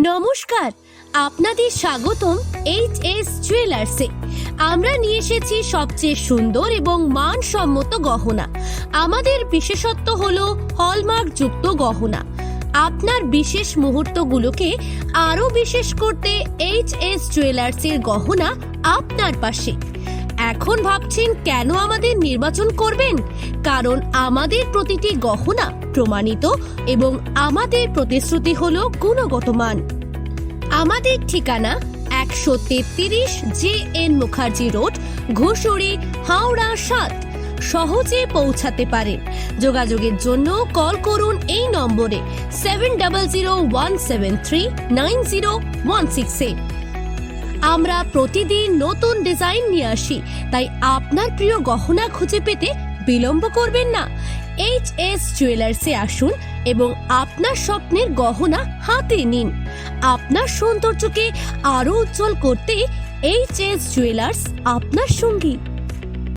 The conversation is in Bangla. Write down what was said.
নমস্কার, আপনাদের স্বাগতম এইচ.এস. জুয়েলার্সে। আমরা নিয়ে এসেছি সবচেয়ে সুন্দর এবং মানসম্মত গহনা। আমাদের বিশেষত্ব হলো হলমার্ক যুক্ত গহনা। আপনার বিশেষ মুহূর্তগুলোকে আরো বিশেষ করতে এইচ.এস. জুয়েলার্সের গহনা আপনার পাশে। এখন ভাবছেন কেন আমাদের নির্বাচন করবেন? কারণ আমাদের প্রতিটি গহনা প্রমাণিত এবং আমাদের প্রতিশ্রুতি হলো গুণগত মান। আমাদের ঠিকানা 133 JN মুখার্জি রোড, ঘুষুরি, হাওড়া 7। সহজে পৌঁছাতে পারেন। যোগাযোগের জন্য কল করুন এই নম্বরে 7001739016। আমরা প্রতিদিন নতুন ডিজাইন নিয়ে আসি, তাই আপনার প্রিয় গহনা খুঁজে পেতে বিলম্ব করবেন না। এইচ.এস. জুয়েলার্সে আসুন এবং আপনার স্বপ্নের গহনা হাতে নিন। আপনার সৌন্দর্যকে আরো উজ্জ্বল করতে এইচ.এস. জুয়েলার্স আপনার সঙ্গী।